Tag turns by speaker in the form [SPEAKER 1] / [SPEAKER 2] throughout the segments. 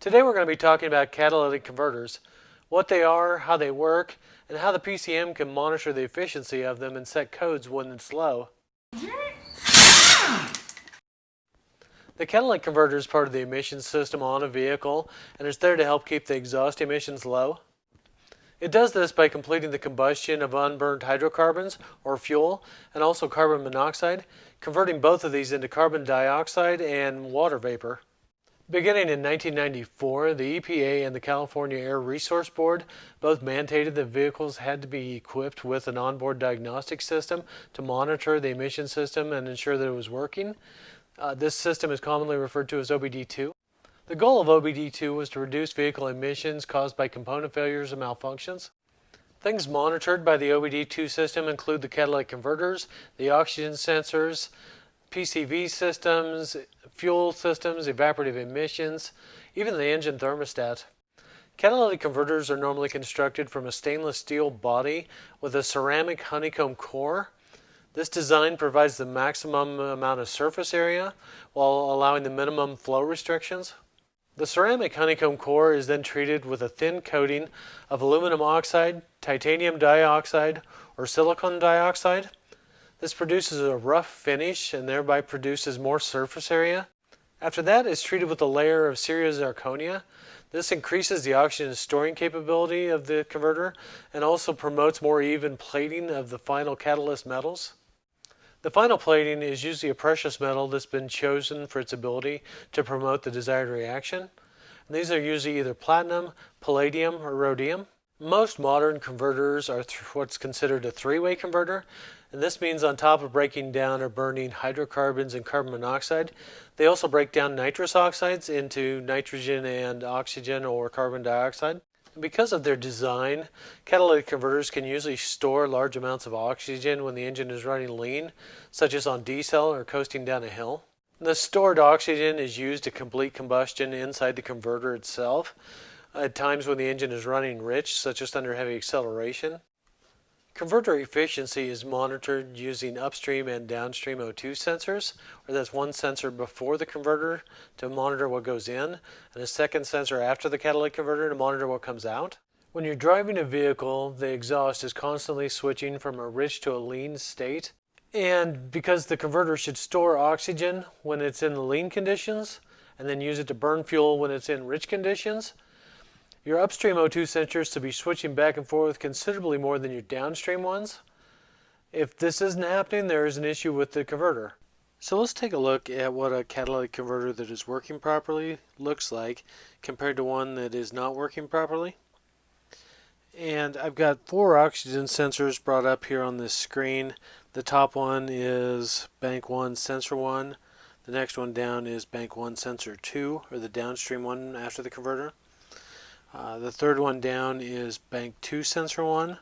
[SPEAKER 1] Today we're going to be talking about catalytic converters, what they are, how they work, and how the PCM can monitor the efficiency of them and set codes when it's low. The catalytic converter is part of the emissions system on a vehicle and is there to help keep the exhaust emissions low. It does this by completing the combustion of unburned hydrocarbons or fuel and also carbon monoxide, converting both of these into carbon dioxide and water vapor. Beginning in 1994, the EPA and the California Air Resource Board both mandated that vehicles had to be equipped with an onboard diagnostic system to monitor the emission system and ensure that it was working. This system is commonly referred to as OBD2. The goal of OBD2 was to reduce vehicle emissions caused by component failures and malfunctions. Things monitored by the OBD2 system include the catalytic converters, the oxygen sensors, PCV systems, fuel systems, evaporative emissions, even the engine thermostat. Catalytic converters are normally constructed from a stainless steel body with a ceramic honeycomb core. This design provides the maximum amount of surface area while allowing the minimum flow restrictions. The ceramic honeycomb core is then treated with a thin coating of aluminum oxide, titanium dioxide, or silicon dioxide. This produces a rough finish and thereby produces more surface area. After that, it's treated with a layer of zirconia. This increases the oxygen storing capability of the converter and also promotes more even plating of the final catalyst metals. The final plating is usually a precious metal that's been chosen for its ability to promote the desired reaction. And these are usually either platinum, palladium, or rhodium. Most modern converters are what's considered a three-way converter, and this means on top of breaking down or burning hydrocarbons and carbon monoxide, they also break down nitrous oxides into nitrogen and oxygen or carbon dioxide. And because of their design, catalytic converters can usually store large amounts of oxygen when the engine is running lean, such as on decel or coasting down a hill. The stored oxygen is used to complete combustion inside the converter itself, at times when the engine is running rich, such as under heavy acceleration. Converter efficiency is monitored using upstream and downstream O2 sensors, where there's one sensor before the converter to monitor what goes in, and a second sensor after the catalytic converter to monitor what comes out. When you're driving a vehicle, the exhaust is constantly switching from a rich to a lean state. And because the converter should store oxygen when it's in the lean conditions, and then use it to burn fuel when it's in rich conditions, your upstream O2 sensors to be switching back and forth considerably more than your downstream ones. If this isn't happening, there is an issue with the converter. So let's take a look at what a catalytic converter that is working properly looks like compared to one that is not working properly. And I've got 4 oxygen sensors brought up here on this screen. The top one is bank 1 sensor 1. The next one down is bank 1 sensor 2, or the downstream one after the converter. The third one down is bank 2 sensor 1,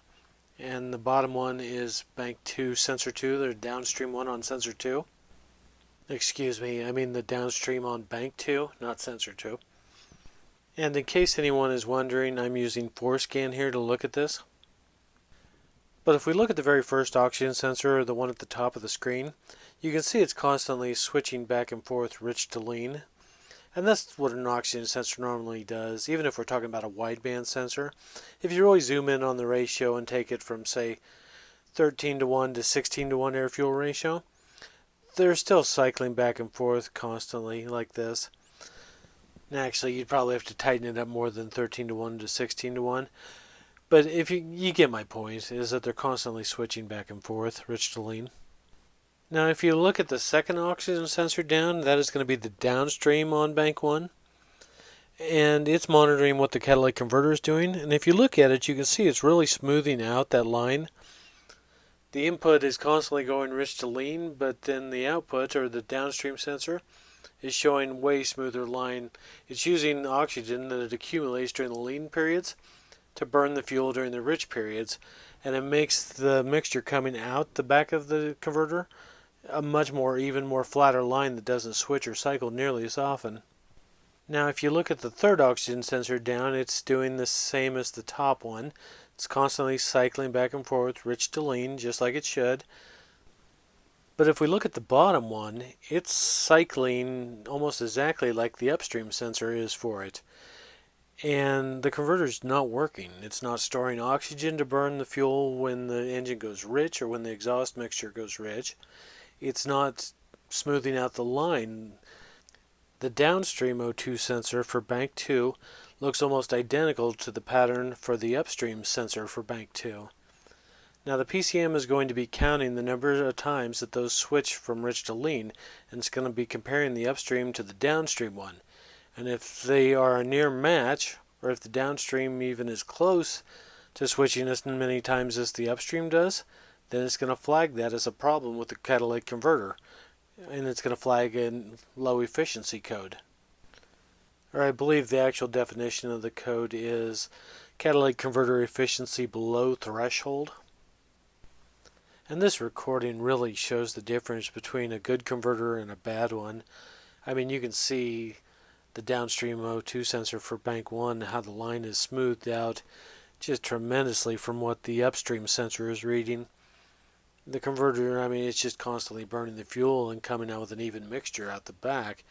[SPEAKER 1] and the bottom one is bank 2 sensor 2, the downstream one on sensor 2. Excuse me, I mean the downstream on bank 2, not sensor 2. And in case anyone is wondering, I'm using ForeScan here to look at this. But if we look at the very first oxygen sensor, or the one at the top of the screen, you can see it's constantly switching back and forth rich to lean. And that's what an oxygen sensor normally does, even if we're talking about a wideband sensor. If you really zoom in on the ratio and take it from, say, 13:1 to 16:1 air-fuel ratio, they're still cycling back and forth constantly like this. And actually, you'd probably have to tighten it up more than 13:1 to 16:1. But if you get my point, is that they're constantly switching back and forth, rich to lean. Now if you look at the second oxygen sensor down, that is going to be the downstream on bank 1. And it's monitoring what the catalytic converter is doing. And if you look at it, you can see it's really smoothing out that line. The input is constantly going rich to lean, but then the output, or the downstream sensor, is showing way smoother line. It's using oxygen that it accumulates during the lean periods to burn the fuel during the rich periods. And it makes the mixture coming out the back of the converter a much more even, more flatter line that doesn't switch or cycle nearly as often. Now if you look at the third oxygen sensor down, it's doing the same as the top one. It's constantly cycling back and forth, rich to lean, just like it should. But if we look at the bottom one, it's cycling almost exactly like the upstream sensor is for it. And the converter's not working. It's not storing oxygen to burn the fuel when the engine goes rich or when the exhaust mixture goes rich. It's not smoothing out the line. The downstream O2 sensor for bank 2 looks almost identical to the pattern for the upstream sensor for bank 2. Now the PCM is going to be counting the number of times that those switch from rich to lean, and it's going to be comparing the upstream to the downstream one. And if they are a near match, or if the downstream even is close to switching as many times as the upstream does, then it's going to flag that as a problem with the catalytic converter, and it's going to flag a low efficiency code. Or I believe the actual definition of the code is catalytic converter efficiency below threshold. And this recording really shows the difference between a good converter and a bad one. I mean, you can see the downstream O2 sensor for bank 1, how the line is smoothed out just tremendously from what the upstream sensor is reading. The converter, I mean, it's just constantly burning the fuel and coming out with an even mixture out the back,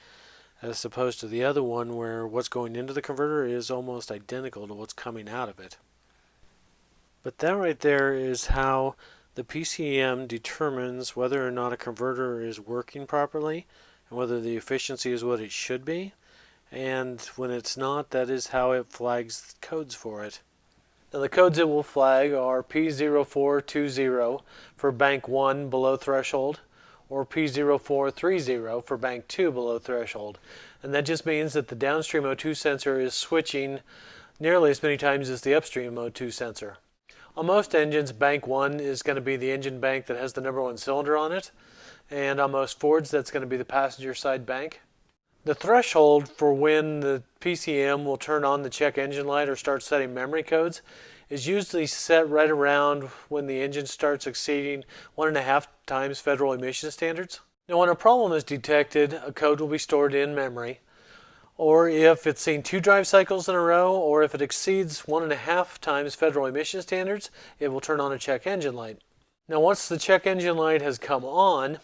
[SPEAKER 1] as opposed to the other one where what's going into the converter is almost identical to what's coming out of it. But that right there is how the PCM determines whether or not a converter is working properly and whether the efficiency is what it should be. And when it's not, that is how it flags codes for it. Now the codes it will flag are P0420 for bank 1 below threshold, or P0430 for bank 2 below threshold. And that just means that the downstream O2 sensor is switching nearly as many times as the upstream O2 sensor. On most engines, bank 1 is going to be the engine bank that has the number 1 cylinder on it, and on most Fords that's going to be the passenger side bank. The threshold for when the PCM will turn on the check engine light or start setting memory codes is usually set right around when the engine starts exceeding 1.5 times federal emission standards. Now when a problem is detected, a code will be stored in memory, or if it's seen 2 drive cycles in a row, or if it exceeds 1.5 times federal emission standards, it will turn on a check engine light. Now once the check engine light has come on,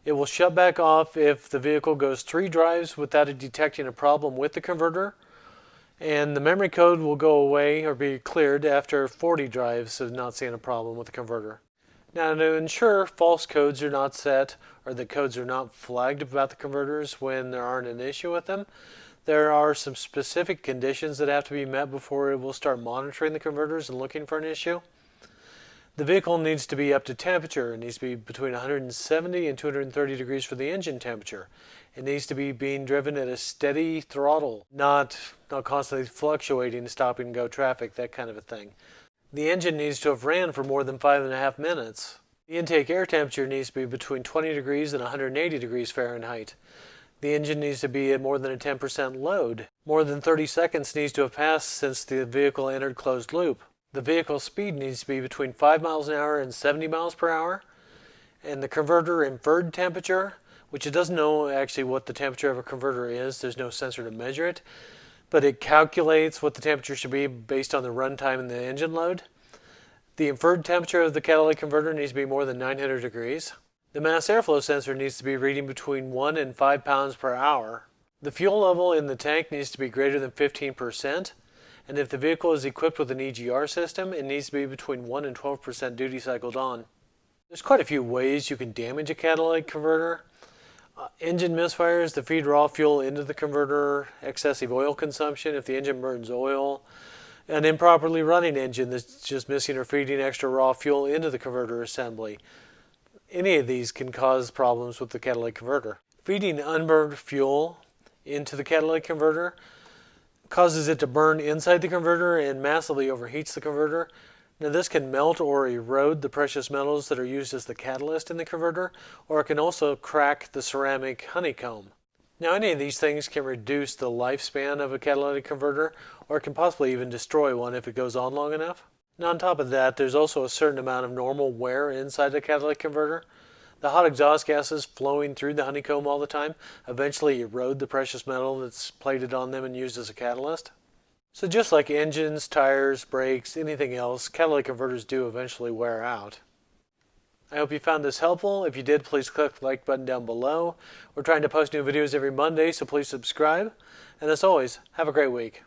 [SPEAKER 1] it will shut back off if the vehicle goes 3 drives without it detecting a problem with the converter, and the memory code will go away or be cleared after 40 drives of not seeing a problem with the converter. Now to ensure false codes are not set or the codes are not flagged about the converters when there aren't an issue with them, there are some specific conditions that have to be met before it will start monitoring the converters and looking for an issue. The vehicle needs to be up to temperature. It needs to be between 170 and 230 degrees for the engine temperature. It needs to be being driven at a steady throttle, not constantly fluctuating, stopping and go traffic, that kind of a thing. The engine needs to have ran for more than 5.5 minutes. The intake air temperature needs to be between 20 degrees and 180 degrees Fahrenheit. The engine needs to be at more than a 10% load. More than 30 seconds needs to have passed since the vehicle entered closed loop. The vehicle speed needs to be between 5 miles an hour and 70 miles per hour. And the converter inferred temperature, which it doesn't know actually what the temperature of a converter is. There's no sensor to measure it. But it calculates what the temperature should be based on the runtime and the engine load. The inferred temperature of the catalytic converter needs to be more than 900 degrees. The mass airflow sensor needs to be reading between 1 and 5 pounds per hour. The fuel level in the tank needs to be greater than 15%. And if the vehicle is equipped with an EGR system, it needs to be between 1 and 12% duty cycled on. There's quite a few ways you can damage a catalytic converter. Engine misfires that feed raw fuel into the converter, excessive oil consumption if the engine burns oil, an improperly running engine that's just missing or feeding extra raw fuel into the converter assembly. Any of these can cause problems with the catalytic converter. Feeding unburned fuel into the catalytic converter causes it to burn inside the converter and massively overheats the converter. Now this can melt or erode the precious metals that are used as the catalyst in the converter, or it can also crack the ceramic honeycomb. Now any of these things can reduce the lifespan of a catalytic converter, or it can possibly even destroy one if it goes on long enough. Now on top of that, there's also a certain amount of normal wear inside the catalytic converter. The hot exhaust gases flowing through the honeycomb all the time eventually erode the precious metal that's plated on them and used as a catalyst. So just like engines, tires, brakes, anything else, catalytic converters do eventually wear out. I hope you found this helpful. If you did, please click the like button down below. We're trying to post new videos every Monday, so please subscribe. And as always, have a great week.